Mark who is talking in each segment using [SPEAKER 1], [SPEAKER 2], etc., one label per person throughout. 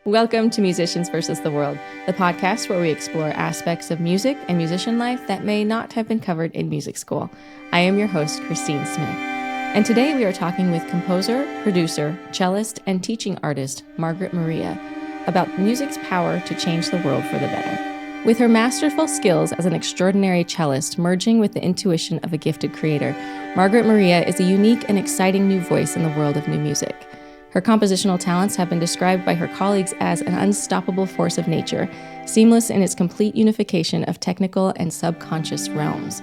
[SPEAKER 1] Welcome to Musicians versus the World, the podcast where we explore aspects of music and musician life that may not have been covered in music school. I am your host, Christine Smith. And today we are talking with composer, producer, cellist, and teaching artist, Margaret Maria, about music's power to change the world for the better. With her masterful skills as an extraordinary cellist merging with the intuition of a gifted creator, Margaret Maria is a unique and exciting new voice in the world of new music. Her compositional talents have been described by her colleagues as an unstoppable force of nature, seamless in its complete unification of technical and subconscious realms.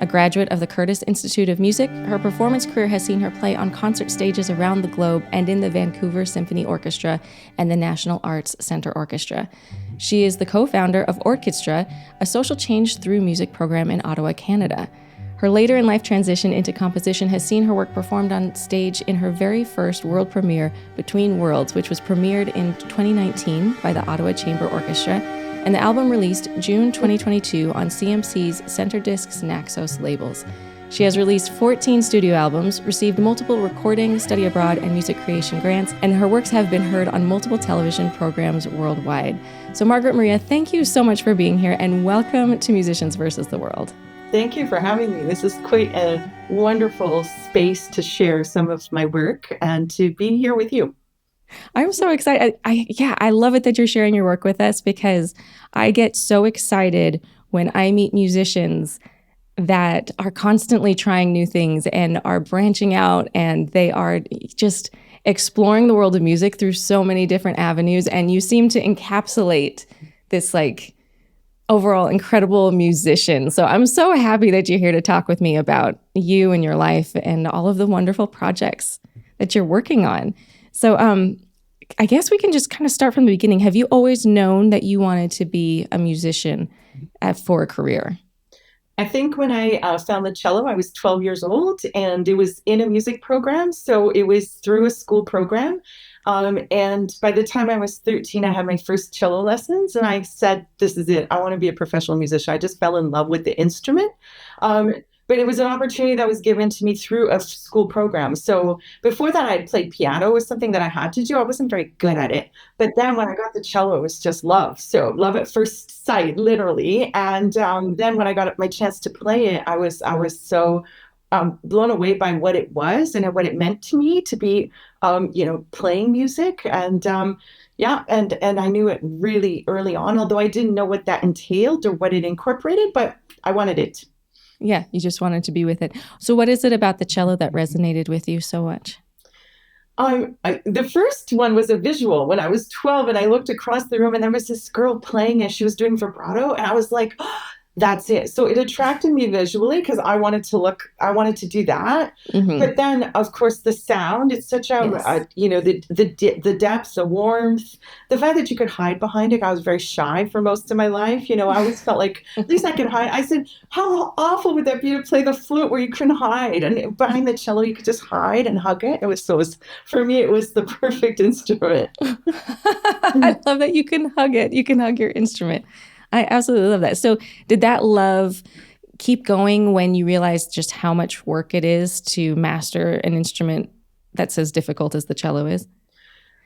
[SPEAKER 1] A graduate of the Curtis Institute of Music, her performance career has seen her play on concert stages around the globe and in the Vancouver Symphony Orchestra and the National Arts Centre Orchestra. She is the co-founder of OrKidstra, a social change through music program in Ottawa, Canada. Her later-in-life transition into composition has seen her work performed on stage in her very first world premiere, Between Worlds, which was premiered in 2019 by the Ottawa Chamber Orchestra, and the album released June 2022 on CMC's Center Discs Naxos labels. She has released 14 studio albums, received multiple recording, study abroad, and music creation grants, and her works have been heard on multiple television programs worldwide. So Margaret Maria, thank you so much for being here, and welcome to Musicians versus the World.
[SPEAKER 2] Thank you for having me. This is quite a wonderful space to share some of my work and to be here with you.
[SPEAKER 1] I'm so excited. I love it that you're sharing your work with us because I get so excited when I meet musicians that are constantly trying new things and are branching out, and they are just exploring the world of music through so many different avenues. And you seem to encapsulate this overall incredible musician. So I'm so happy that you're here to talk with me about you and your life and all of the wonderful projects that you're working on. So I guess we can just kind of start from the beginning. Have you always known that you wanted to be a musician for a career?
[SPEAKER 2] I think when I found the cello, I was 12 years old, and it was in a music program. So it was through a school program. And by the time I was 13, I had my first cello lessons, and I said, this is it. I want to be a professional musician. I just fell in love with the instrument. But it was an opportunity that was given to me through a school program. So before that, I had played piano. It was something that I had to do. I wasn't very good at it. But then when I got the cello, it was just love. So love at first sight, literally. And then when I got my chance to play it, I was so blown away by what it was and what it meant to me to be, playing music. And and I knew it really early on, although I didn't know what that entailed or what it incorporated, but I wanted it.
[SPEAKER 1] Yeah, you just wanted to be with it. So what is it about the cello that resonated with you so much?
[SPEAKER 2] The first one was a visual when I was 12, and I looked across the room and there was this girl playing and she was doing vibrato, and I was like, oh, that's it. So it attracted me visually because I wanted to do that. Mm-hmm. But then, of course, the sound, it's such the depth, the warmth, the fact that you could hide behind it. I was very shy for most of my life. I always felt like at least I could hide. I said, how awful would that be to play the flute where you couldn't hide? And behind the cello, you could just hide and hug it. For me, it was the perfect instrument.
[SPEAKER 1] I love that you can hug it. You can hug your instrument. I absolutely love that. So did that love keep going when you realized just how much work it is to master an instrument that's as difficult as the cello is?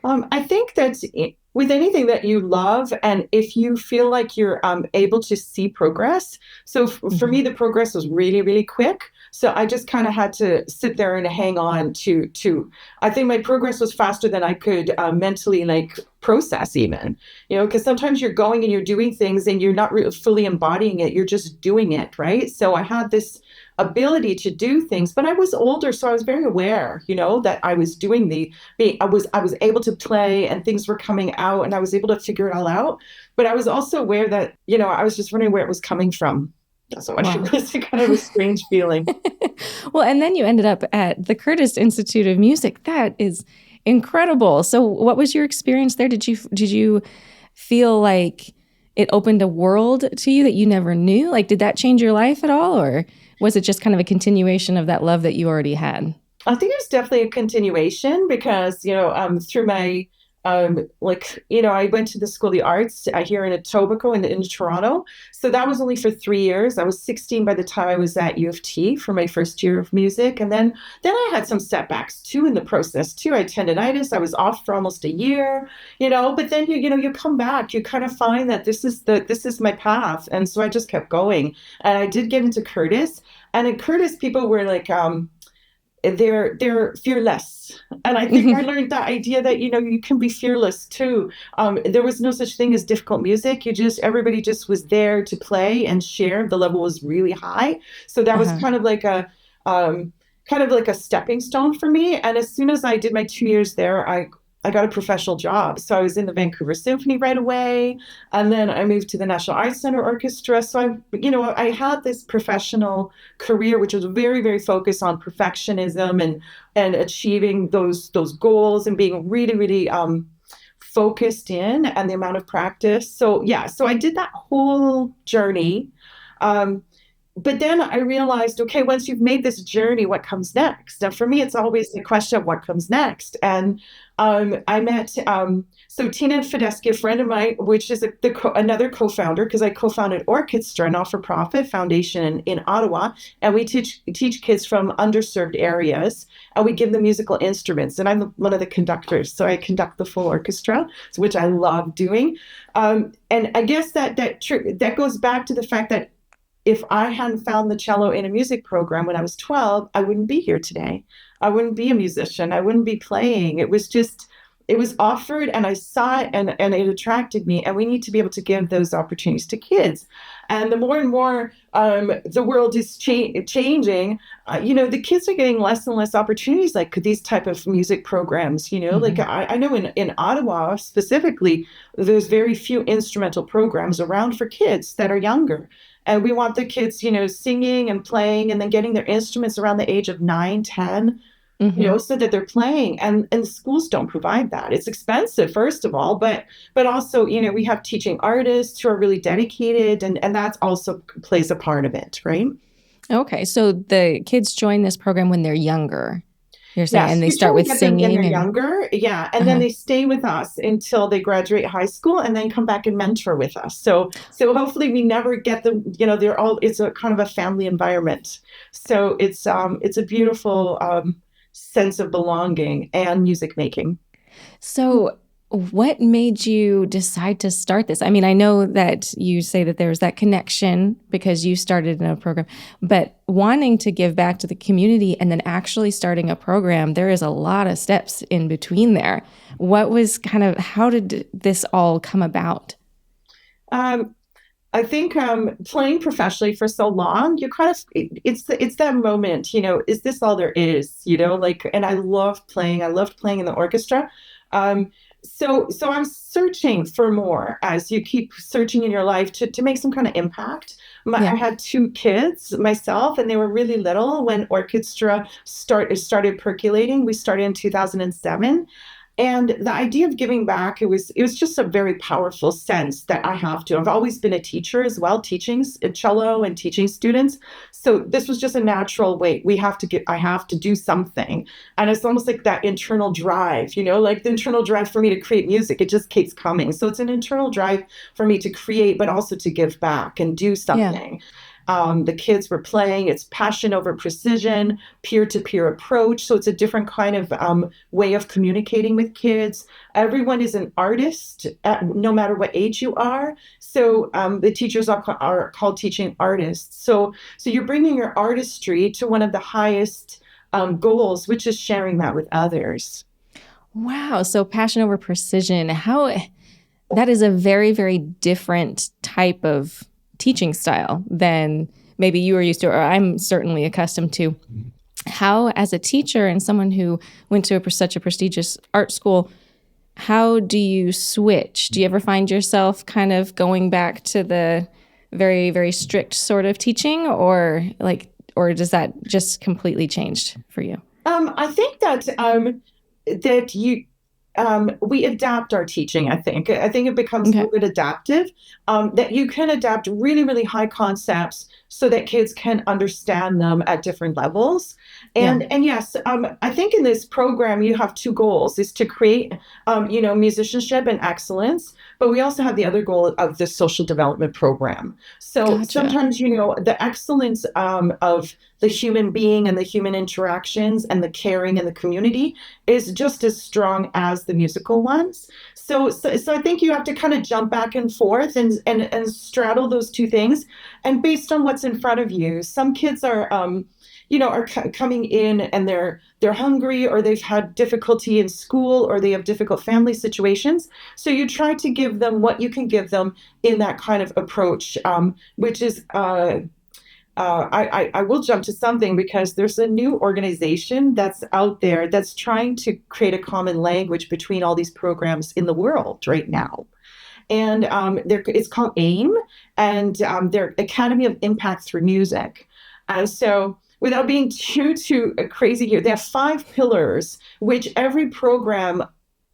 [SPEAKER 2] I think that with anything that you love, and if you feel like you're able to see progress. So for me, the progress was really, really quick. So I just kind of had to sit there and hang on to, I think my progress was faster than I could mentally process even, because sometimes you're going and you're doing things and you're not really fully embodying it. You're just doing it, right? So I had this ability to do things, but I was older, so I was very aware, that I was doing I was able to play and things were coming out and I was able to figure it all out. But I was also aware that, I was just wondering where it was coming from. So it was kind of a strange feeling.
[SPEAKER 1] Well, and then you ended up at the Curtis Institute of Music. That is incredible. So what was your experience there? Did you feel like it opened a world to you that you never knew? Did that change your life at all? Or was it just kind of a continuation of that love that you already had?
[SPEAKER 2] I think it was definitely a continuation because, through my I went to the School of the Arts here in Etobicoke in Toronto. So that was only for 3 years. I was 16 by the time I was at U of T for my first year of music. And then I had some setbacks too in the process too. I had tendonitis. I was off for almost a year, but then you come back, you kind of find that this is my path. And so I just kept going. And I did get into Curtis. And at Curtis, people were like, they're fearless, and I think I learned that idea that you can be fearless too. There was no such thing as difficult music. Everybody just was there to play and share. The level was really high, so that was kind of like a stepping stone for me. And as soon as I did my 2 years there, I got a professional job. So I was in the Vancouver Symphony right away. And then I moved to the National Arts Centre Orchestra. So I had this professional career, which was very, very focused on perfectionism and achieving those goals and being really, really focused in, and the amount of practice. So yeah, so I did that whole journey. But then I realized, okay, once you've made this journey, what comes next? Now, for me, it's always the question of what comes next. And I met Tina Fedeschi, a friend of mine, which is another co-founder, because I co-founded OrKidstra, a not-for-profit foundation in Ottawa, and we teach kids from underserved areas, and we give them musical instruments. And I'm one of the conductors, so I conduct the full orchestra, which I love doing. And I guess that goes back to the fact that if I hadn't found the cello in a music program when I was 12, I wouldn't be here today. I wouldn't be a musician. I wouldn't be playing. It was offered, and I saw it, and it attracted me. And we need to be able to give those opportunities to kids. And the more and more the world is changing, the kids are getting less and less opportunities like these type of music programs. Like I know in Ottawa specifically, there's very few instrumental programs around for kids that are younger. And we want the kids, singing and playing and then getting their instruments around the age of 9, 10, so that they're playing. And the schools don't provide that. It's expensive, first of all, but also, we have teaching artists who are really dedicated, and that also plays a part of it, right?
[SPEAKER 1] Okay, so the kids join this program when they're younger. You're saying,
[SPEAKER 2] yes,
[SPEAKER 1] and they start with singing
[SPEAKER 2] when they're younger, yeah, and then they stay with us until they graduate high school, and then come back and mentor with us. So hopefully we never get them. It's a kind of a family environment. So it's a beautiful sense of belonging and music making.
[SPEAKER 1] So what made you decide to start this? I mean, I know that you say that there's that connection because you started in a program, but wanting to give back to the community and then actually starting a program, there is a lot of steps in between there. How did this all come about?
[SPEAKER 2] I think playing professionally for so long, it's that moment, is this all there is, and I love playing. I loved playing in the orchestra. So I'm searching for more as you keep searching in your life to make some kind of impact. I had 2 kids myself, and they were really little when OrKidstra started percolating. We started in 2007. And the idea of giving back, it was just a very powerful sense that I have to. I've always been a teacher as well, teaching cello and teaching students. So this was just a natural way. I have to do something. And it's almost like that internal drive, like the internal drive for me to create music. It just keeps coming. So it's an internal drive for me to create, but also to give back and do something. Yeah. The kids were playing. It's passion over precision, peer-to-peer approach. So it's a different kind of way of communicating with kids. Everyone is an artist, no matter what age you are. So the teachers are called teaching artists. So you're bringing your artistry to one of the highest goals, which is sharing that with others.
[SPEAKER 1] Wow. So passion over precision. That is a very, very different type of teaching style than maybe you were used to, or I'm certainly accustomed to. How, as a teacher and someone who went to such a prestigious art school, how do you switch? Do you ever find yourself kind of going back to the very, very strict sort of teaching, or does that just completely changed for you?
[SPEAKER 2] I think that we adapt our teaching. I think it becomes a little bit adaptive, that you can adapt really, really high concepts so that kids can understand them at different levels.
[SPEAKER 1] Yeah.
[SPEAKER 2] And yes, I think in this program you have two goals: is to create, musicianship and excellence. But we also have the other goal of the social development program. So
[SPEAKER 1] Gotcha.
[SPEAKER 2] sometimes, the excellence of the human being and the human interactions and the caring and the community is just as strong as the musical ones. So I think you have to kind of jump back and forth and straddle those two things, and based on what's in front of you. Some kids are coming in and they're hungry, or they've had difficulty in school, or they have difficult family situations. So you try to give them what you can give them in that kind of approach, which is I will jump to something, because there's a new organization that's out there that's trying to create a common language between all these programs in the world right now. And it's called AIM, and they're Academy of Impact Through Music. So without being too crazy here, they have 5 pillars, which every program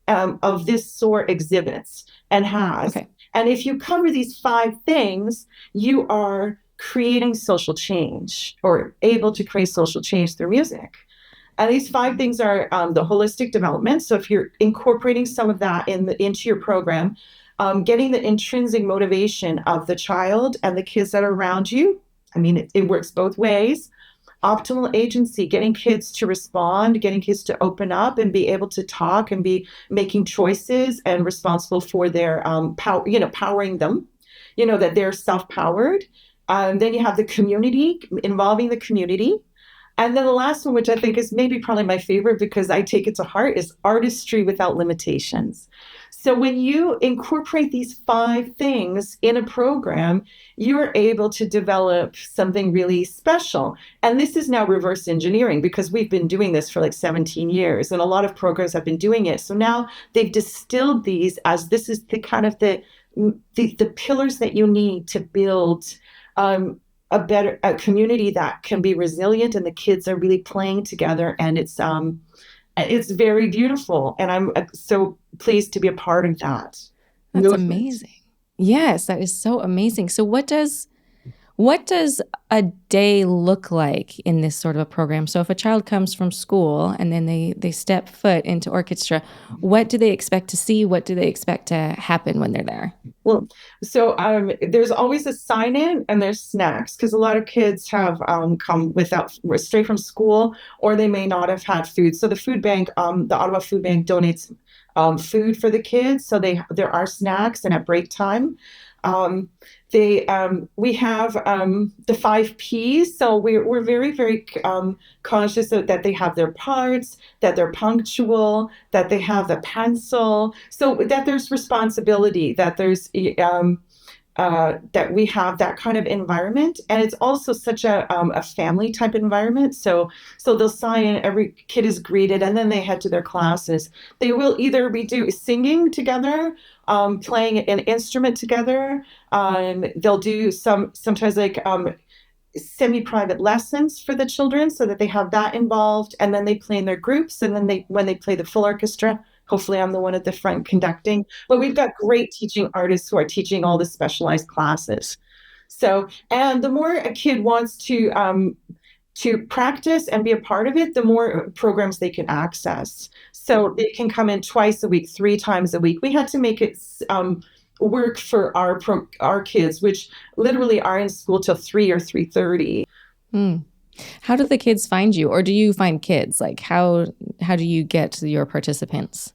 [SPEAKER 2] of this sort exhibits and has.
[SPEAKER 1] Okay.
[SPEAKER 2] And if you cover these 5 things, you are creating social change, or able to create social change through music. And these 5 things are the holistic development. So if you're incorporating some of that into your program, getting the intrinsic motivation of the child and the kids that are around you. I mean, it works both ways. Optimal agency, getting kids to respond, getting kids to open up and be able to talk and be making choices and responsible for their powering them, that they're self-powered. Then you have the community, involving the community. And then the last one, which I think is maybe probably my favorite because I take it to heart, is artistry without limitations. So when you incorporate these 5 things in a program, you're able to develop something really special. And this is now reverse engineering, because we've been doing this for like 17 years, and a lot of programs have been doing it. So now they've distilled these as this is the kind of the pillars that you need to build a community that can be resilient, and the kids are really playing together, and it's very beautiful, and I'm so pleased to be a part of that
[SPEAKER 1] That's
[SPEAKER 2] movement.
[SPEAKER 1] amazing. Yes, that is so amazing. So what does a day look like in this sort of a program? So if a child comes from school and then they step foot into OrKidstra, what do they expect to see? What do they expect to happen when they're there?
[SPEAKER 2] Well, so there's always a sign in, and there's snacks, because a lot of kids have come straight from school, or they may not have had food. So the food bank, the Ottawa Food Bank, donates food for the kids. So there are snacks, and at break time, we have the 5 Ps. So we're very, very conscious that they have their parts, that they're punctual, that they have the pencil, so that there's responsibility, that there's that we have that kind of environment. And it's also such a family type environment. So they'll sign in, every kid is greeted, and then they head to their classes. They will either be singing together, playing an instrument together. They'll do sometimes like semi-private lessons for the children, so that they have that involved, and then they play in their groups, and then when they play the full orchestra, hopefully I'm the one at the front conducting. But we've got great teaching artists who are teaching all the specialized classes. So, and the more a kid wants to practice and be a part of it, the more programs they can access. So they can come in twice a week, 3 times a week. We had to make it work for our kids, which literally are in school till 3 or 3:30.
[SPEAKER 1] How do the kids find you, or do you find kids? Like how do you get your participants?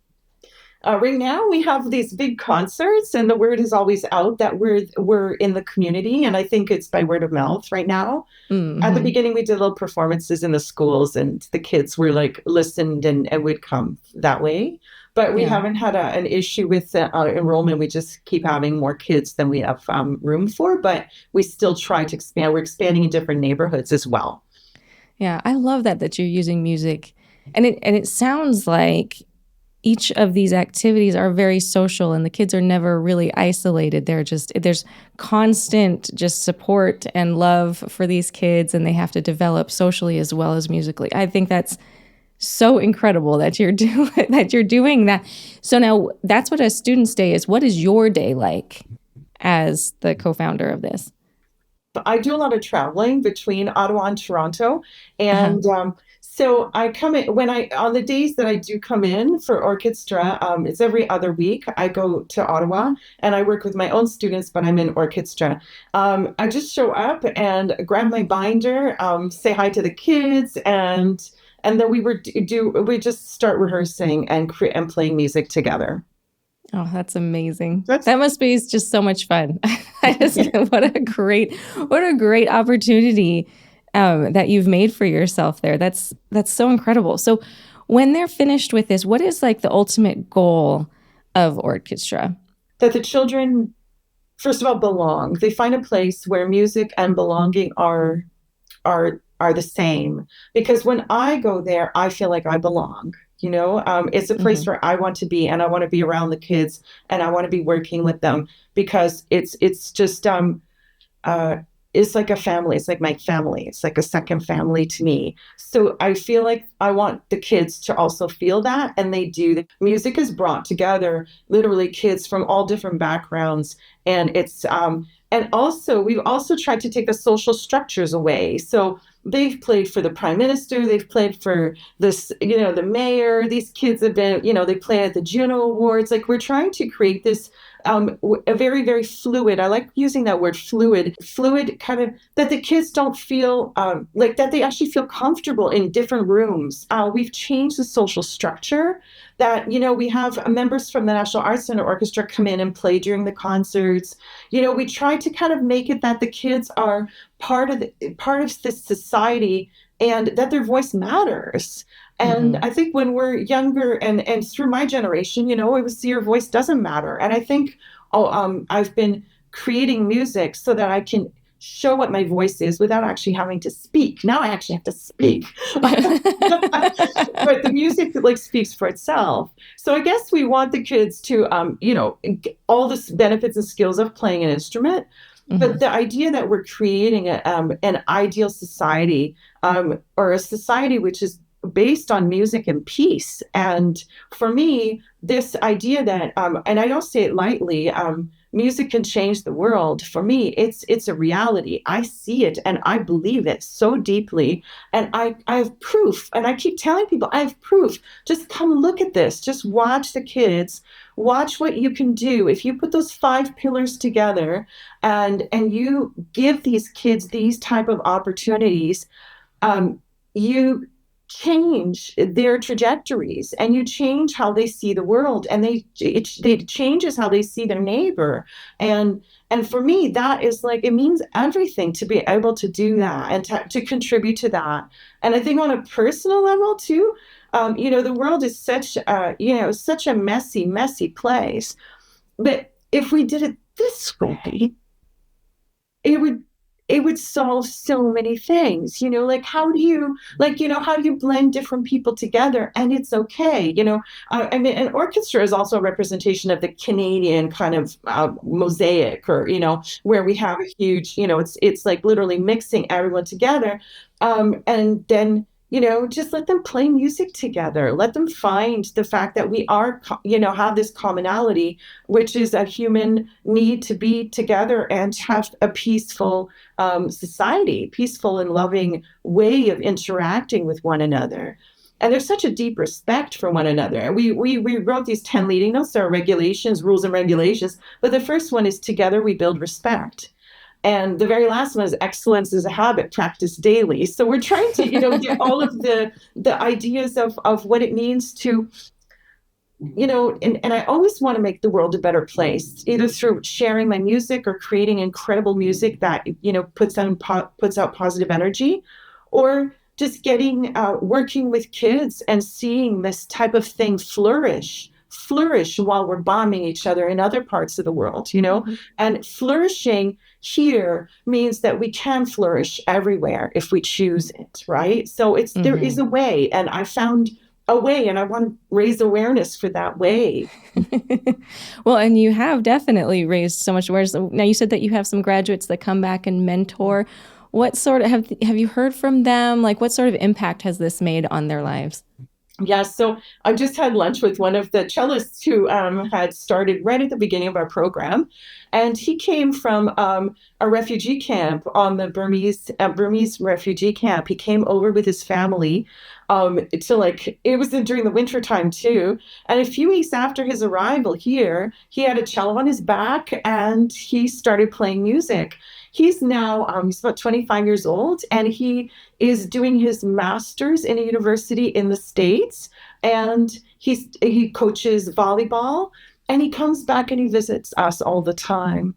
[SPEAKER 2] Right now, we have these big concerts, and the word is always out that we're in the community, and I think it's by word of mouth right now.
[SPEAKER 1] Mm-hmm.
[SPEAKER 2] At the beginning, we did little performances in the schools, and the kids were like listened and would come that way. But we haven't had an issue with enrollment. We just keep having more kids than we have room for, but we still try to expand. We're expanding in different neighborhoods as well.
[SPEAKER 1] Yeah, I love that you're using music, and it sounds like each of these activities are very social, and the kids are never really isolated. There's constant just support and love for these kids, and they have to develop socially as well as musically. I think that's so incredible that you're doing that. So now that's what a student's day is. What is your day like as the co-founder of this?
[SPEAKER 2] I do a lot of traveling between Ottawa and Toronto, and So I come in on the days that I do come in for OrKidstra, it's every other week. I go to Ottawa and I work with my own students, but I'm in OrKidstra. I just show up and grab my binder, say hi to the kids, and then we just start rehearsing and playing music together.
[SPEAKER 1] Oh, that's amazing. That must be just so much fun. What a great opportunity that you've made for yourself there. That's so incredible. So when they're finished with this, what is like the ultimate goal of OrKidstra?
[SPEAKER 2] That the children, first of all, belong. They find a place where music and belonging are the same. Because when I go there, I feel like I belong. It's a place where I want to be, and I want to be around the kids, and I want to be working with them, because it's just it's like a family. It's like my family. It's like a second family to me. So I feel like I want the kids to also feel that, and they do. The music has brought together literally kids from all different backgrounds, and and also we've also tried to take the social structures away. So they've played for the prime minister, they've played for the mayor. These kids have been, they play at the Juno Awards. Like, we're trying to create this a very, very fluid, I like using that word, fluid kind of, that the kids don't feel like that they actually feel comfortable in different rooms. We've changed the social structure that, we have members from the National Arts Centre Orchestra come in and play during the concerts. We try to kind of make it that the kids are part of this society, and that their voice matters. And I think when we're younger, and through my generation, we would see your voice doesn't matter. And I think, I've been creating music so that I can show what my voice is without actually having to speak. Now I actually have to speak. But the music speaks for itself. So I guess we want the kids to, all the benefits and skills of playing an instrument. But the idea that we're creating an ideal society, or a society which is based on music and peace. And for me, this idea that, and I don't say it lightly, music can change the world. For me, it's a reality. I see it and I believe it so deeply. And I have proof. And I keep telling people, I have proof. Just come look at this. Just watch the kids. Watch what you can do. If you put those 5 pillars together and you give these kids these type of opportunities, you change their trajectories, and you change how they see the world, and it changes how they see their neighbor. And for me, that is it means everything to be able to do that and to contribute to that. And I think on a personal level too, the world is such a messy place. But if we did it this way, it would solve so many things. How do you blend different people together, and it's okay. I mean, an orchestra is also a representation of the Canadian kind of mosaic, or where we have a huge, it's like literally mixing everyone together, and then just let them play music together. Let them find the fact that we are, have this commonality, which is a human need to be together and have a peaceful society, peaceful and loving way of interacting with one another. And there's such a deep respect for one another. We wrote these 10 leading notes. There are regulations, rules and regulations. But the first one is together we build respect. And the very last one is excellence is a habit, practice daily. So we're trying to, get all of the ideas of what it means to, and I always want to make the world a better place, either through sharing my music or creating incredible music that, puts out positive energy, or just working with kids and seeing this type of thing flourish while we're bombing each other in other parts of the world, and flourishing here means that we can flourish everywhere if we choose it, right? So there is a way, and I found a way, and I want to raise awareness for that way.
[SPEAKER 1] Well, and you have definitely raised so much awareness. Now, you said that you have some graduates that come back and mentor. What sort of, have you heard from them? What sort of impact has this made on their lives?
[SPEAKER 2] Yeah, so I just had lunch with one of the cellists who had started right at the beginning of our program, and he came from a refugee camp on the Burmese refugee camp. He came over with his family, to like, it was during the winter time too. And a few weeks after his arrival here, he had a cello on his back and he started playing music. He's now, he's about 25 years old, and he is doing his master's in a university in the States. And he coaches volleyball, and he comes back and he visits us all the time.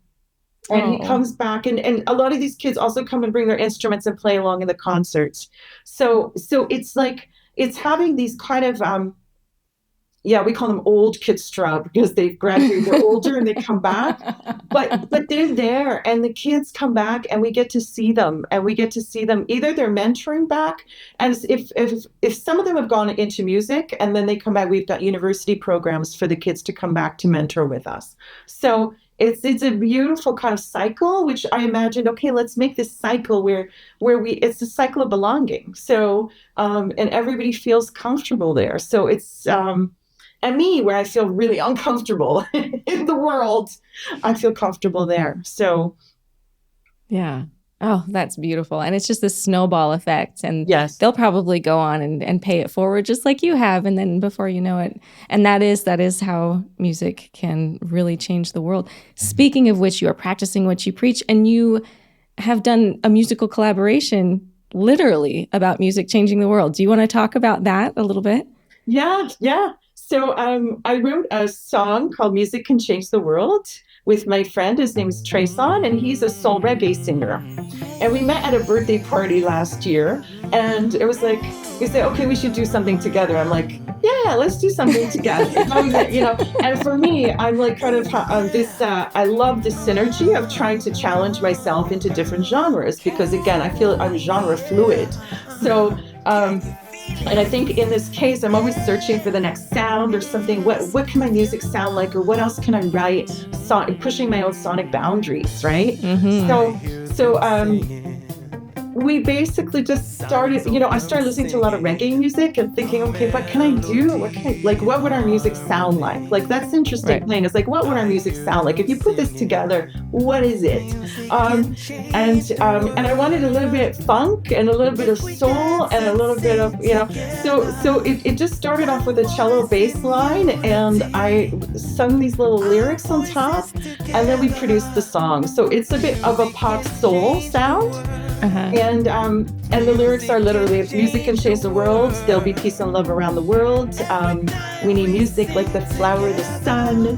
[SPEAKER 2] And he comes back, and a lot of these kids also come and bring their instruments and play along in the concerts. So it's like, it's having these kind of, we call them OrKidstra because they've graduated, they're older and they come back, but they're there, and the kids come back and we get to see them, either they're mentoring back, and if some of them have gone into music and then they come back, we've got university programs for the kids to come back to mentor with us. So it's a beautiful kind of cycle, which I imagined, okay, let's make this cycle where it's a cycle of belonging. So, and everybody feels comfortable there. So it's, and me, where I feel really uncomfortable in the world, I feel comfortable there. So.
[SPEAKER 1] Yeah. Oh, that's beautiful. And it's just this snowball effect. And
[SPEAKER 2] yes,
[SPEAKER 1] they'll probably go on and pay it forward just like you have. And then before you know it. And that is how music can really change the world. Speaking of which, you are practicing what you preach, and you have done a musical collaboration literally about music changing the world. Do you want to talk about that a little bit?
[SPEAKER 2] Yeah. So I wrote a song called Music Can Change the World with my friend. His name is Treson, and he's a soul reggae singer. And we met at a birthday party last year, and it was like, we said, okay, we should do something together. I'm like, yeah, let's do something together. And for me, I'm like kind of I love this synergy of trying to challenge myself into different genres, because again, I feel I'm genre fluid. So, and I think in this case, I'm always searching for the next sound or something. What can my music sound like, or what else can I write? Pushing my own sonic boundaries, right? Mm-hmm. So we basically just started, I started listening to a lot of reggae music and thinking, okay, what can I do? What would our music sound like? Like, that's interesting thing. It's like, what would our music sound like? If you put this together, what is it? And I wanted a little bit of funk and a little bit of soul and a little bit of, so it just started off with a cello bass line, and I sung these little lyrics on top, and then we produced the song. So it's a bit of a pop soul sound. Uh-huh. And the lyrics are literally, if music can change the world, there'll be peace and love around the world. We need music like the flower, the sun.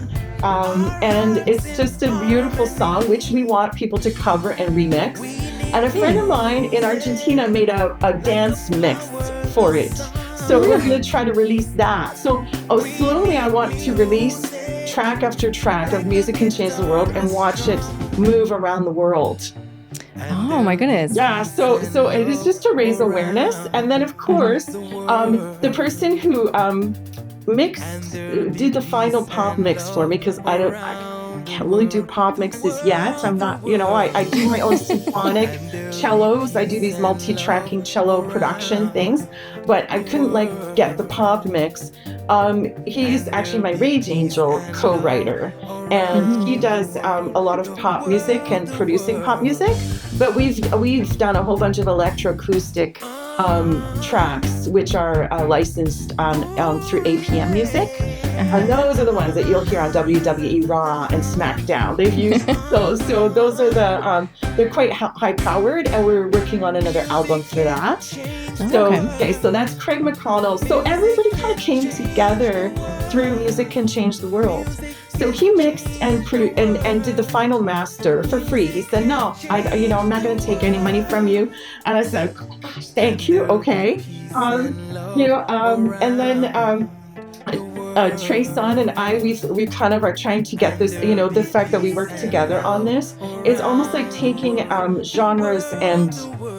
[SPEAKER 2] And it's just a beautiful song, which we want people to cover and remix. And a friend of mine in Argentina made a dance mix for it. So we're going to try to release that. So slowly I want to release track after track of Music Can Change the World and watch it move around the world.
[SPEAKER 1] Oh my goodness.
[SPEAKER 2] Yeah, so it is just to raise awareness. And then of course, the person who did the final pop mix for me, because I can't really do pop mixes yet. I'm not, I do my own symphonic cellos. I do these multi-tracking cello production things, but I couldn't get the pop mix. He's actually my Rage Angel co-writer, and he does a lot of pop music and producing pop music, but we've done a whole bunch of electroacoustic tracks, which are licensed through APM Music. And those are the ones that you'll hear on WWE Raw and SmackDown. They've used those. So those are they're quite high-powered, and we're working on another album for that. So that's Craig McConnell. So everybody kind of came together through Music Can Change the World. So he mixed and did the final master for free. He said, "No, I'm not going to take any money from you." And I said, "Thank you, okay." And then Treson and I, we kind of are trying to get this, the fact that we work together on this is almost like taking genres and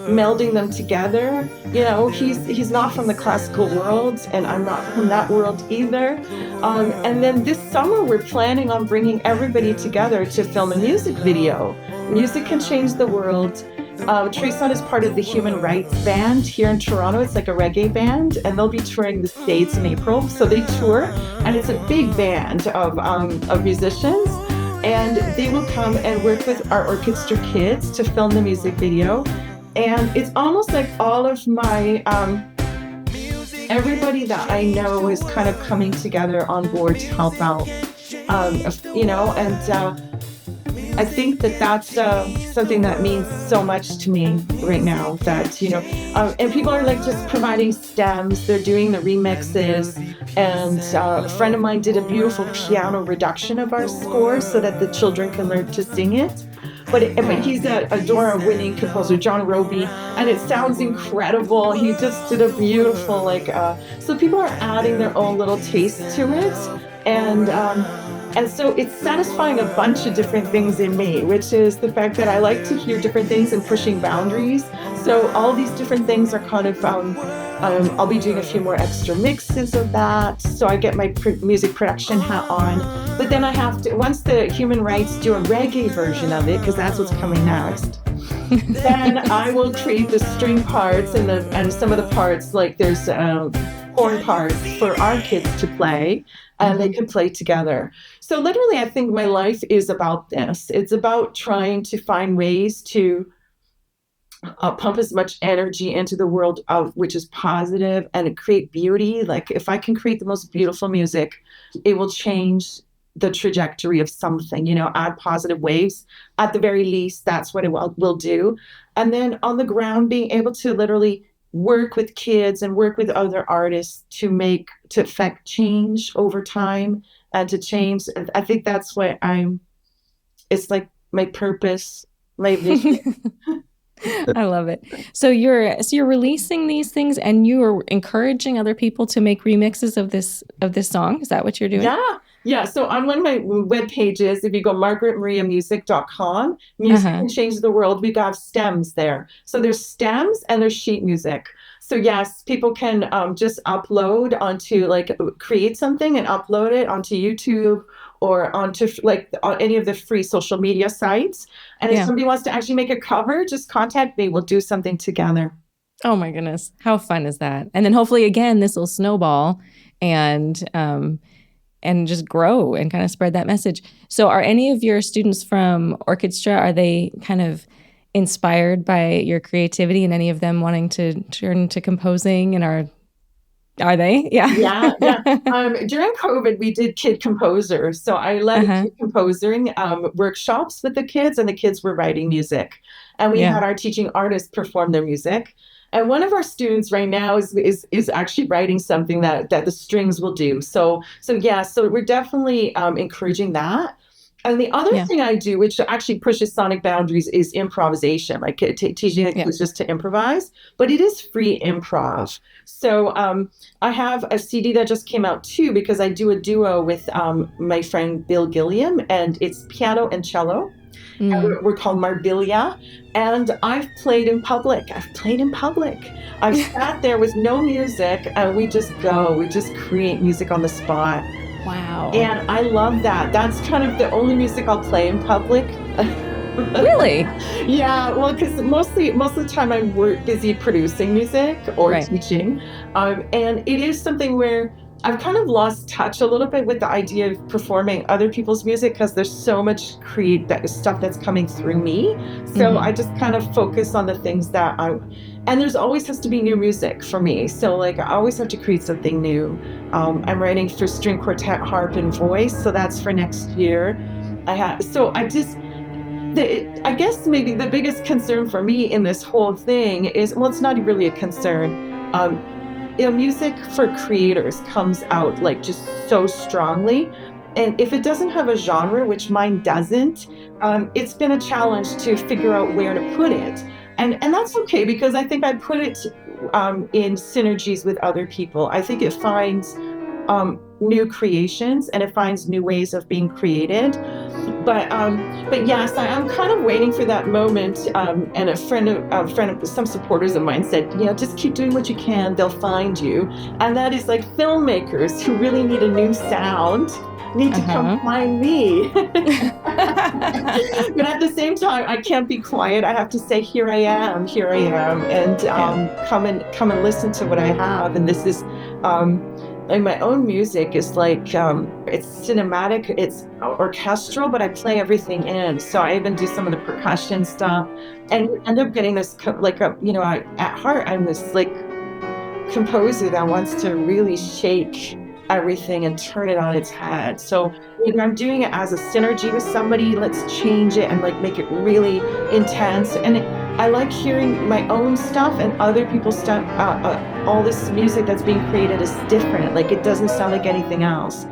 [SPEAKER 2] melding them together. He's not from the classical world, and I'm not from that world either. And then this summer, we're planning on bringing everybody together to film a music video. Music Can Change the World. Treson is part of the Human Rights Band here in Toronto. It's like a reggae band, and they'll be touring the States in April. So they tour, and it's a big band of musicians, and they will come and work with our OrKidstra kids to film the music video. And it's almost like all of my everybody that I know is kind of coming together on board to help out. And I think that that's something that means so much to me right now. That and people are like just providing stems. They're doing the remixes, and a friend of mine did a beautiful piano reduction of our score so that the children can learn to sing it. But he's a Dora-winning composer, John Roby, and it sounds incredible. He just did a beautiful so people are adding their own little taste to it, and so it's satisfying a bunch of different things in me, which is the fact that I like to hear different things and pushing boundaries. So all these different things are kind of, I'll be doing a few more extra mixes of that. So I get my music production hat on. But then I have to, once the Human Rights do a reggae version of it, because that's what's coming next, then I will create the string parts and some of the parts, like there's horn parts for our kids to play, and they can play together. So literally, I think my life is about this. It's about trying to find ways to pump as much energy into the world which is positive and create beauty. Like if I can create the most beautiful music, it will change the trajectory of something, add positive waves. At the very least, that's what it will do. And then on the ground, being able to literally work with kids and work with other artists to affect change over time and to change. I think that's what it's like my purpose, my vision.
[SPEAKER 1] I love it. So you're releasing these things and you are encouraging other people to make remixes of this song. Is that what you're doing?
[SPEAKER 2] Yeah. So on one of my web pages, if you go margaretmariamusic.com, Music Can Change the World, we got stems there. So there's stems and there's sheet music. So yes, people can just upload onto create something and upload it onto YouTube or onto on any of the free social media sites. And if somebody wants to actually make a cover, just contact me. We'll do something together.
[SPEAKER 1] Oh my goodness. How fun is that? And then hopefully again, this will snowball and just grow and kind of spread that message. So are any of your students from OrKidstra, are they kind of inspired by your creativity and any of them wanting to turn to composing, and are they? Yeah.
[SPEAKER 2] During COVID, we did kid composers. So I led kid composing workshops with the kids, and the kids were writing music. And we had our teaching artists perform their music. And one of our students right now is actually writing something that the strings will do. So we're definitely encouraging that. And the other thing I do, which actually pushes sonic boundaries, is improvisation, like teaching the kids just to improvise. But it is free improv. So I have a CD that just came out too, because I do a duo with my friend Bill Gilliam, and it's piano and cello. And we're called Marbilia. And I've played in public. I've sat there with no music, and we just create music on the spot.
[SPEAKER 1] Wow.
[SPEAKER 2] And I love that. That's kind of the only music I'll play in public.
[SPEAKER 1] Really?
[SPEAKER 2] Yeah, well, because most of the time I'm busy producing music or teaching. And it is something where I've kind of lost touch a little bit with the idea of performing other people's music, because there's so much stuff that's coming through me. So I just kind of focus on the things and there's always has to be new music for me. So I always have to create something new. I'm writing for string quartet, harp, and voice. So that's for next year. I guess maybe the biggest concern for me in this whole thing is, well, it's not really a concern. Music for creators comes out just so strongly. And if it doesn't have a genre, which mine doesn't, it's been a challenge to figure out where to put it. And that's okay, because I think I put it in synergies with other people. I think it finds new creations, and it finds new ways of being created. But yes, I'm kind of waiting for that moment. And a friend of some supporters of mine said, just keep doing what you can. They'll find you. And that is filmmakers who really need a new sound need to come find me. But at the same time, I can't be quiet. I have to say, here I am, and come and listen to what I have. And this is my own music is it's cinematic, it's orchestral, but I play everything in. So I even do some of the percussion stuff, and end up getting this at heart, I'm this composer that wants to really shake everything and turn it on its head. So if I'm doing it as a synergy with somebody, let's change it and like make it really intense. And I like hearing my own stuff and other people's stuff. All this music that's being created is different. Like it doesn't sound like anything else.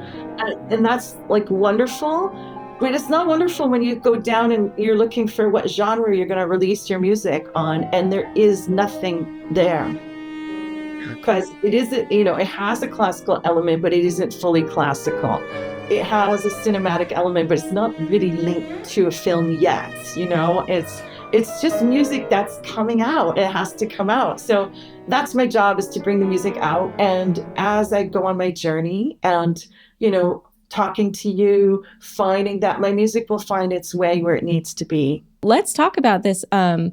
[SPEAKER 2] And that's like wonderful. But it's not wonderful when you go down and you're looking for what genre you're going to release your music on, and there is nothing there. Because it isn't, it has a classical element, but it isn't fully classical. It has a cinematic element, but it's not really linked to a film yet. It's just music that's coming out. It has to come out. So that's my job, is to bring the music out. And as I go on my journey and, talking to you, finding that my music will find its way where it needs to be.
[SPEAKER 1] Let's talk about this. I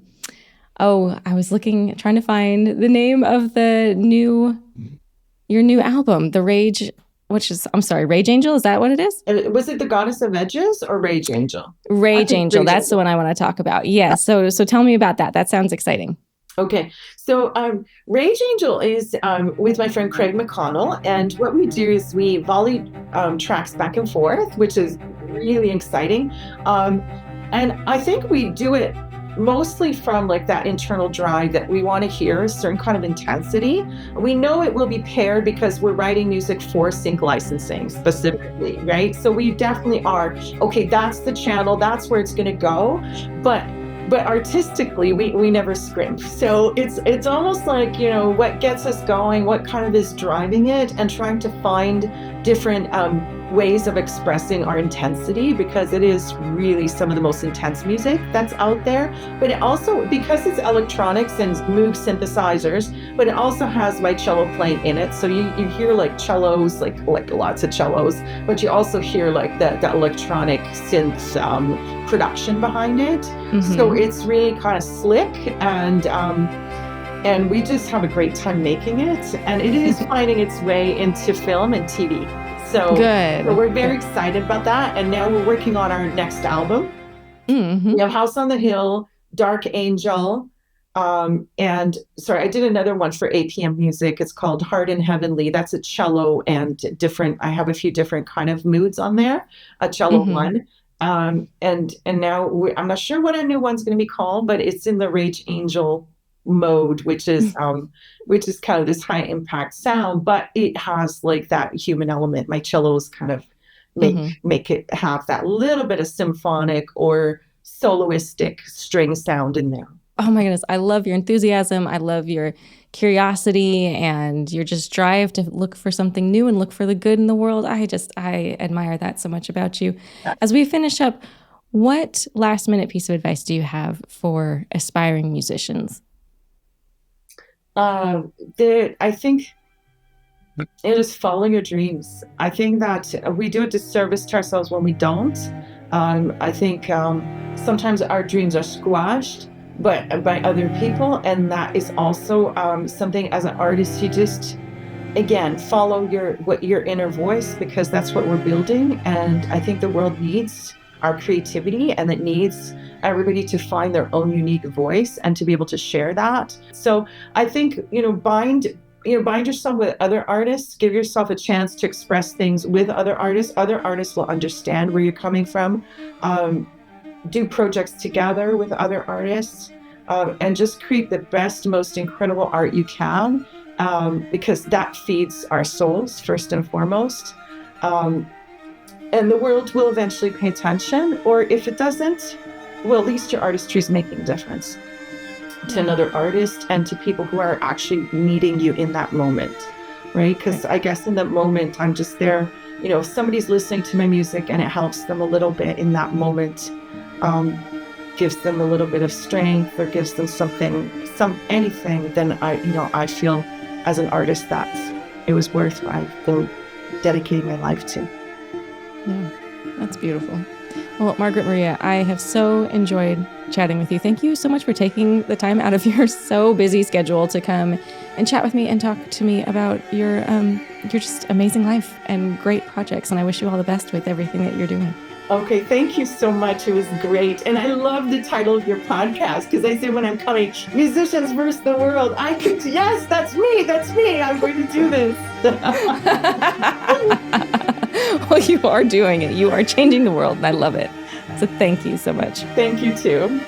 [SPEAKER 1] was trying to find the name of your new album, The Rage, Rage Angel. Is that what it is?
[SPEAKER 2] Was it The Goddess of Edges or Rage Angel?
[SPEAKER 1] Rage Angel. That's the one I want to talk about. Yeah. So tell me about that. That sounds exciting.
[SPEAKER 2] Okay, so Rage Angel is with my friend Craig McConnell, and what we do is we volley tracks back and forth, which is really exciting. And I think we do it mostly from like that internal drive that we want to hear a certain kind of intensity. We know it will be paired because we're writing music for sync licensing specifically, right? So we definitely are, okay, that's the channel, that's where it's going to go. But artistically, we never scrimp. So it's almost like, what gets us going, what kind of is driving it, and trying to find different ways of expressing our intensity, because it is really some of the most intense music that's out there. But it also, because it's electronics and Moog synthesizers, but it also has my cello playing in it. So you hear like cellos, like lots of cellos, but you also hear like the electronic synth production behind it. Mm-hmm. So it's really kind of slick, and we just have a great time making it. And it is finding its way into film and TV. So,
[SPEAKER 1] good.
[SPEAKER 2] So we're very excited about that. And now we're working on our next album.
[SPEAKER 1] Mm-hmm.
[SPEAKER 2] We have House on the Hill, Dark Angel, and I did another one for APM Music. It's called Hard and Heavenly. That's a cello and I have a few different kind of moods on there. A cello one. And now I'm not sure what a new one's going to be called, but it's in the Rage Angel mode, which is kind of this high impact sound, but it has like that human element. My cellos kind of make it have that little bit of symphonic or soloistic string sound in there.
[SPEAKER 1] Oh my goodness, I love your enthusiasm. I love your curiosity and your just drive to look for something new and look for the good in the world. I admire that so much about you. As we finish up, what last minute piece of advice do you have for aspiring musicians?
[SPEAKER 2] I think it is follow your dreams. I think that we do a disservice to ourselves when we don't. I think sometimes our dreams are squashed by other people, and that is also something as an artist you just, again, follow your inner voice, because that's what we're building. And I think the world needs our creativity, and it needs everybody to find their own unique voice and to be able to share that. So I think, bind yourself with other artists, give yourself a chance to express things with other artists. Other artists will understand where you're coming from. Do projects together with other artists, and just create the best, most incredible art you can, because that feeds our souls first and foremost. And the world will eventually pay attention, or if it doesn't, well, at least your artistry is making a difference to another artist and to people who are actually needing you in that moment, right? Because I guess in that moment, I'm just there, if somebody's listening to my music and it helps them a little bit in that moment, gives them a little bit of strength or gives them anything, then I feel as an artist that it was worth dedicating my life to.
[SPEAKER 1] Yeah, that's beautiful. Well, Margaret Maria, I have so enjoyed chatting with you. Thank you so much for taking the time out of your so busy schedule to come and chat with me and talk to me about your just amazing life and great projects. And I wish you all the best with everything that you're doing.
[SPEAKER 2] Okay, thank you so much. It was great. And I love the title of your podcast because I say when I'm coming, Musicians versus the World, I could, yes, that's me. I'm going to do this.
[SPEAKER 1] Well, you are doing it. You are changing the world, and I love it. So thank you so much.
[SPEAKER 2] Thank you too.